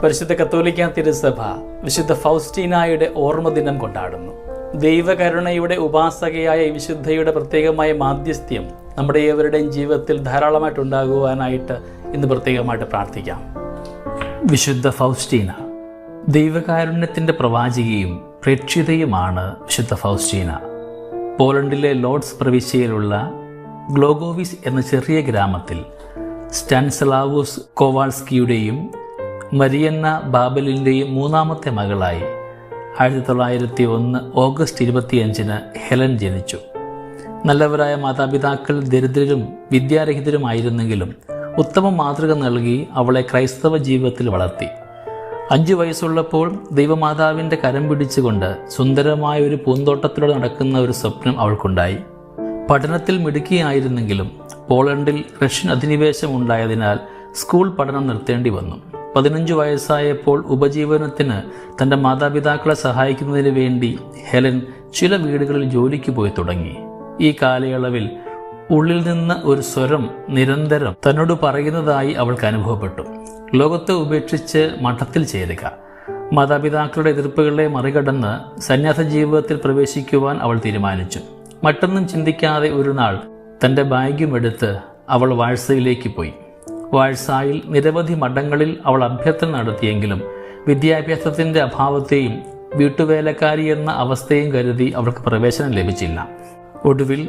പരിശുദ്ധ കത്തോലിക്ക തിരുസഭ വിശുദ്ധ ഫൗസ്റ്റീനായുടെ ഓർമ്മ ദിനം കൊണ്ടാടുന്നു. ദൈവകരുണയുടെ ഉപാസകയായ ഈ വിശുദ്ധയുടെ പ്രത്യേകമായ മാധ്യസ്ഥ്യം നമ്മുടെ ഏവരുടെയും ജീവിതത്തിൽ ധാരാളമായിട്ടുണ്ടാകുവാനായിട്ട് ഇന്ന് പ്രത്യേകമായിട്ട് പ്രാർത്ഥിക്കാം. വിശുദ്ധ ഫൗസ്റ്റീന ദൈവകാരുണ്യത്തിൻ്റെ പ്രവാചികയും പ്രേക്ഷിതയുമാണ് വിശുദ്ധ ഫൗസ്റ്റീന. പോളണ്ടിലെ ലോഡ്സ് പ്രവിശ്യയിലുള്ള ഗ്ലോഗോവിസ് എന്ന ചെറിയ ഗ്രാമത്തിൽ സ്റ്റാനിസ്ലാവോസ് കോവാൾസ്കിയുടെയും മരിയന്ന ബാബലിൻ്റെയും മൂന്നാമത്തെ മകളായി 1901 ഓഗസ്റ്റ് 25 ഹെലൻ ജനിച്ചു. നല്ലവരായ മാതാപിതാക്കൾ ദരിദ്രരും വിദ്യാരഹിതരുമായിരുന്നെങ്കിലും ഉത്തമ മാതൃക നൽകി അവളെ ക്രൈസ്തവ ജീവിതത്തിൽ വളർത്തി. 5 വയസ്സുള്ളപ്പോൾ ദൈവമാതാവിൻ്റെ കരം പിടിച്ചുകൊണ്ട് സുന്ദരമായ ഒരു പൂന്തോട്ടത്തിലൂടെ നടക്കുന്ന ഒരു സ്വപ്നം അവൾക്കുണ്ടായി. പഠനത്തിൽ മിടുക്കിയായിരുന്നെങ്കിലും പോളണ്ടിൽ റഷ്യൻ അധിനിവേശം ഉണ്ടായതിനാൽ സ്കൂൾ പഠനം നിർത്തേണ്ടി വന്നു. 15 വയസ്സായപ്പോൾ ഉപജീവനത്തിന് തൻ്റെ മാതാപിതാക്കളെ സഹായിക്കുന്നതിന് വേണ്ടി ഹെലൻ ചില വീടുകളിൽ ജോലിക്ക് പോയി തുടങ്ങി. ഈ കാലയളവിൽ ഉള്ളിൽ നിന്ന് ഒരു സ്വരം നിരന്തരം തന്നോട് പറയുന്നതായി അവൾക്ക് അനുഭവപ്പെട്ടു. ലോകത്തെ ഉപേക്ഷിച്ച് മഠത്തിൽ ചേരുക. മാതാപിതാക്കളുടെ എതിർപ്പുകളെ മറികടന്ന് സന്യാസ ജീവിതത്തിൽ പ്രവേശിക്കുവാൻ അവൾ തീരുമാനിച്ചു. മറ്റൊന്നും ചിന്തിക്കാതെ ഒരു നാൾ തൻ്റെ ബാഗുമെടുത്ത് അവൾ വാഴ്സയിലേക്ക് പോയി. വാഴ്സായിൽ നിരവധി മഠങ്ങളിൽ അവൾ അഭ്യർത്ഥന നടത്തിയെങ്കിലും വിദ്യാഭ്യാസത്തിൻ്റെ അഭാവത്തെയും വീട്ടുവേലക്കാരി എന്ന അവസ്ഥയും കരുതി അവൾക്ക് പ്രവേശനം ലഭിച്ചില്ല. ഒടുവിൽ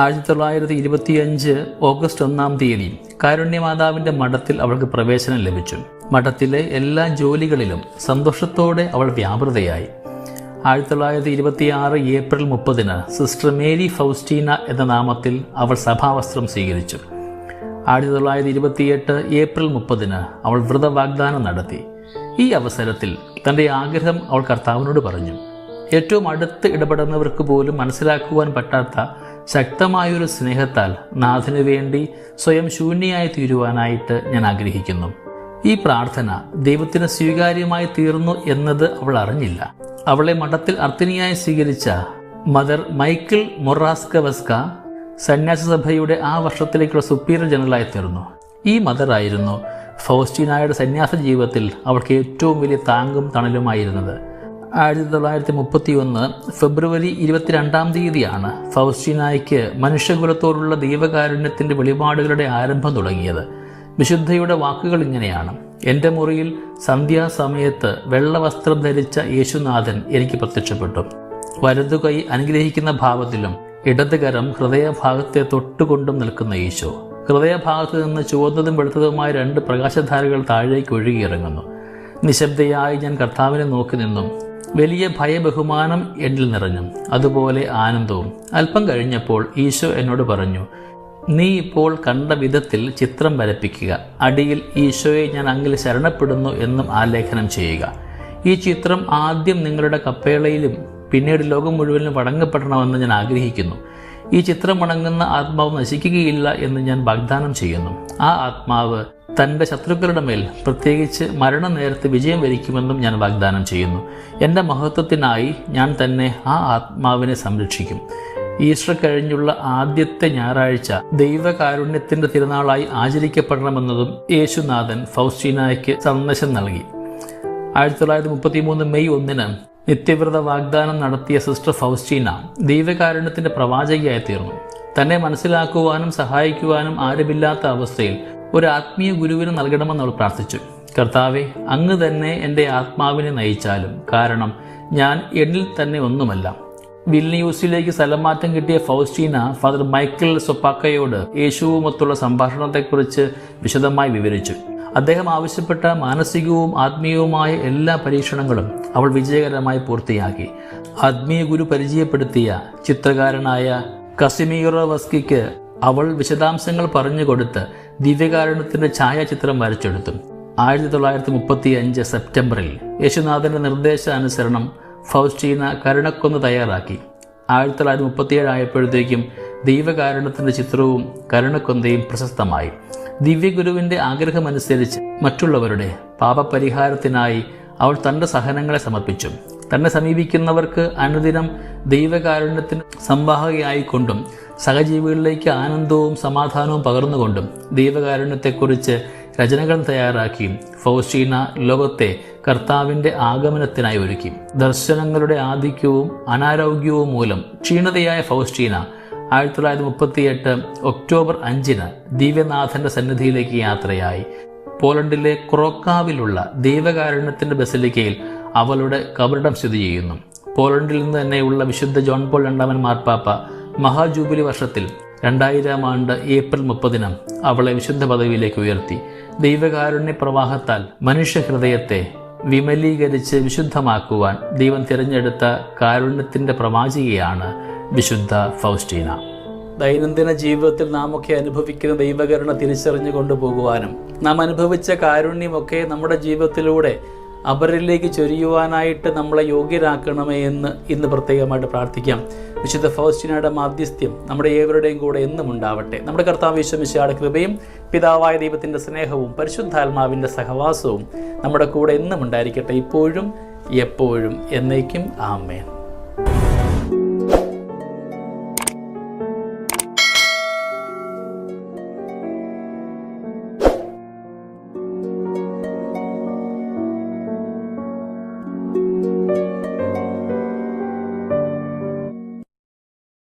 1925 ഓഗസ്റ്റ് 1 കാരുണ്യമാതാവിൻ്റെ മഠത്തിൽ അവൾക്ക് പ്രവേശനം ലഭിച്ചു. മഠത്തിലെ എല്ലാ ജോലികളിലും സന്തോഷത്തോടെ അവൾ വ്യാപൃതയായി. 1926 ഏപ്രിൽ 30 സിസ്റ്റർ മേരി ഫൗസ്റ്റീന എന്ന നാമത്തിൽ അവൾ സഭാവസ്ത്രം സ്വീകരിച്ചു. 1928 ഏപ്രിൽ 30 അവൾ വ്രതവാഗ്ദാനം നടത്തി. ഈ അവസരത്തിൽ തൻ്റെ ആഗ്രഹം അവൾ കർത്താവിനോട് പറഞ്ഞു. ഏറ്റവും അടുത്ത് ഇടപെടുന്നവർക്ക് പോലും മനസ്സിലാക്കുവാൻ പറ്റാത്ത ശക്തമായൊരു സ്നേഹത്താൽ നാഥനു വേണ്ടി സ്വയം ശൂന്യയായി തീരുവാനായിട്ട് ഞാൻ ആഗ്രഹിക്കുന്നു. ഈ പ്രാർത്ഥന ദൈവത്തിന് സ്വീകാര്യമായി തീർന്നു എന്നത് അവൾ അറിഞ്ഞില്ല. അവളെ മഠത്തിൽ അർത്തിനിയായി സ്വീകരിച്ച മദർ മൈക്കിൾ മൊറാസ്കവസ്ക സന്യാസസഭയുടെ ആ വർഷത്തിലേക്കുള്ള സുപ്പീരിയർ ജനറലായി തീർന്നു. ഈ മദറായിരുന്നു ഫൗസ്റ്റീനായുടെ സന്യാസ ജീവിതത്തിൽ അവൾക്ക് ഏറ്റവും വലിയ താങ്ങും തണലുമായിരുന്നത്. 1931 ഫെബ്രുവരി 22 ഫൗസ്റ്റീനായ്ക്ക് മനുഷ്യകുലത്തോടുള്ള ദൈവകാരുണ്യത്തിൻ്റെ വെളിപാടുകളുടെ ആരംഭം തുടങ്ങിയത്. വിശുദ്ധയുടെ വാക്കുകൾ ഇങ്ങനെയാണ്: എൻ്റെ മുറിയിൽ സന്ധ്യാസമയത്ത് വെള്ളവസ്ത്രം ധരിച്ച യേശുനാഥൻ എനിക്ക് പ്രത്യക്ഷപ്പെട്ടു. വലതുകൈ അനുഗ്രഹിക്കുന്ന ഭാവത്തിലും ഇടതുകരം ഹൃദയഭാഗത്തെ തൊട്ടുകൊണ്ടും നിൽക്കുന്ന ഈശോ. ഹൃദയഭാഗത്ത് നിന്ന് ചുവന്നതും വെളുത്തതുമായ 2 പ്രകാശധാരകൾ താഴേക്ക് ഒഴുകിയിറങ്ങുന്നു. നിശബ്ദയായി ഞാൻ കർത്താവിനെ നോക്കി നിന്നും. വലിയ ഭയബഹുമാനം എന്നിൽ നിറഞ്ഞു, അതുപോലെ ആനന്ദവും. അല്പം കഴിഞ്ഞപ്പോൾ ഈശോ എന്നോട് പറഞ്ഞു, നീ ഇപ്പോൾ കണ്ട വിധത്തിൽ ചിത്രം വരപ്പിക്കുക. അടിയിൽ ഈശോയെ ഞാൻ അങ്ങിൽ ശരണപ്പെടുന്നു എന്നും ആലേഖനം ചെയ്യുക. ഈ ചിത്രം ആദ്യം നിങ്ങളുടെ കപ്പേളയിലും പിന്നീട് ലോകം മുഴുവനും വണങ്ങപ്പെടണമെന്ന് ഞാൻ ആഗ്രഹിക്കുന്നു. ഈ ചിത്രം വണങ്ങുന്ന ആത്മാവ് നശിക്കുകയില്ല എന്ന് ഞാൻ വാഗ്ദാനം ചെയ്യുന്നു. ആ ആത്മാവ് തൻ്റെ ശത്രുക്കളുടെ മേൽ, പ്രത്യേകിച്ച് മരണനേരത്ത് വിജയം വരിക്കുമെന്നും ഞാൻ വാഗ്ദാനം ചെയ്യുന്നു. എൻ്റെ മഹത്വത്തിനായി ഞാൻ തന്നെ ആ ആത്മാവിനെ സംരക്ഷിക്കും. ഈസ്റ്റർ കഴിഞ്ഞുള്ള ആദ്യത്തെ ഞായറാഴ്ച ദൈവകാരുണ്യത്തിൻ്റെ തിരുനാളായി ആചരിക്കപ്പെടണമെന്നതും യേശുനാഥൻ ഫൗസ്റ്റീനായ്ക്ക് സന്ദേശം നൽകി. 1933 മെയ് 1 നിത്യവ്രത വാഗ്ദാനം നടത്തിയ സിസ്റ്റർ ഫൗസ്റ്റീന ദൈവകാരുണ്യത്തിൻ്റെ പ്രവാചകയായി തീർന്നു. തന്നെ മനസ്സിലാക്കുവാനും സഹായിക്കുവാനും ആരുമില്ലാത്ത അവസ്ഥയിൽ ഒരു ആത്മീയ ഗുരുവിന് നൽകണമെന്ന് അവൾ പ്രാർത്ഥിച്ചു. കർത്താവെ, അങ്ങ് തന്നെ എൻ്റെ ആത്മാവിനെ നയിച്ചാലും, കാരണം ഞാൻ എന്നിൽ തന്നെ ഒന്നുമല്ല. വിൽനിയൂസിലേക്ക് സ്ഥലമാറ്റം കിട്ടിയ ഫൗസ്റ്റീന ഫാദർ മൈക്കിൾ സൊപ്പാക്കയോട് യേശുവുമൊത്തുള്ള സംഭാഷണത്തെക്കുറിച്ച് വിശദമായി വിവരിച്ചു. അദ്ദേഹം ആവശ്യപ്പെട്ട മാനസികവും ആത്മീയവുമായ എല്ലാ പരീക്ഷണങ്ങളും അവൾ വിജയകരമായി പൂർത്തിയാക്കി. ആത്മീയ ഗുരു പരിചയപ്പെടുത്തിയ ചിത്രകാരനായ കസിമീറോവസ്കിക്ക് അവൾ വിശദാംശങ്ങൾ പറഞ്ഞുകൊടുത്ത് ദിവ്യകാരുണ്യത്തിൻ്റെ ഛായാചിത്രം വരച്ചെടുത്തു. 1935 സെപ്റ്റംബറിൽ യേശുനാഥൻ്റെ നിർദ്ദേശാനുസരണം ഫൗസ്റ്റീന കരുണക്കൊന്ന് തയ്യാറാക്കി. 1937 ആയപ്പോഴത്തേക്കും ദൈവകാരുണ്യത്തിൻ്റെ ചിത്രവും കരുണക്കൊന്തയും പ്രശസ്തമായി. ദിവ്യഗുരുവിൻ്റെ ആഗ്രഹമനുസരിച്ച് മറ്റുള്ളവരുടെ പാപപരിഹാരത്തിനായി അവൾ തൻ്റെ സഹനങ്ങളെ സമർപ്പിച്ചു. തന്നെ സമീപിക്കുന്നവർക്ക് അനുദിനം ദൈവകാരുണ്യത്തിന് സംവാഹകയായിക്കൊണ്ടും സഹജീവികളിലേക്ക് ആനന്ദവും സമാധാനവും പകർന്നുകൊണ്ടും ദൈവകാരുണ്യത്തെക്കുറിച്ച് രചനകൾ തയ്യാറാക്കി ഫൗസ്റ്റീന ലോകത്തെ കർത്താവിൻ്റെ ആഗമനത്തിനായി ഒരുക്കി. ദർശനങ്ങളുടെ ആധിക്യവും അനാരോഗ്യവും മൂലം ക്ഷീണിതയായ ഫൗസ്റ്റീന 1938 ഒക്ടോബർ 5 ദിവ്യനാഥന്റെ സന്നിധിയിലേക്ക് യാത്രയായി. പോളണ്ടിലെ ക്രോക്കാവിലുള്ള ദൈവകാരുണ്യത്തിന്റെ ബസലിക്കയിൽ അവളുടെ കബറിടം സ്ഥിതി ചെയ്യുന്നു. പോളണ്ടിൽ നിന്ന് തന്നെയുള്ള വിശുദ്ധ ജോൺ പോൾ രണ്ടാമൻ മാർപ്പാപ്പ മഹാജൂബിലി വർഷത്തിൽ 2000 ഏപ്രിൽ 30 അവളെ വിശുദ്ധ പദവിയിലേക്ക് ഉയർത്തി. ദൈവകാരുണ്യ പ്രവാഹത്താൽ മനുഷ്യഹൃദയത്തെ വിമലീകരിച്ച് വിശുദ്ധമാക്കുവാൻ ദൈവം തിരഞ്ഞെടുത്ത കാരുണ്യത്തിന്റെ പ്രവാചികയാണ് വിശുദ്ധ ഫൗസ്റ്റീന. ദൈനംദിന ജീവിതത്തിൽ നാമൊക്കെ അനുഭവിക്കുന്ന ദൈവകരുണ തിരിച്ചറിഞ്ഞു കൊണ്ടുപോകുവാനും നാം അനുഭവിച്ച കാരുണ്യമൊക്കെ നമ്മുടെ ജീവിതത്തിലൂടെ അപരരിലേക്ക് ചൊരിയുവാനായിട്ട് നമ്മളെ യോഗ്യരാക്കണമേ എന്ന് ഇന്ന് പ്രത്യേകമായിട്ട് പ്രാർത്ഥിക്കാം. വിശുദ്ധ ഫൗസ്റ്റീനയുടെ മാധ്യസ്ഥ്യം നമ്മുടെ ഏവരുടെയും കൂടെ എന്നും ഉണ്ടാവട്ടെ. നമ്മുടെ കർത്താവ് യേശു മിശിഹായുടെ കൃപയും പിതാവായ ദൈവത്തിൻ്റെ സ്നേഹവും പരിശുദ്ധാത്മാവിൻ്റെ സഹവാസവും നമ്മുടെ കൂടെ എന്നും ഉണ്ടായിരിക്കട്ടെ, ഇപ്പോഴും എപ്പോഴും എന്നേക്കും. ആമേൻ.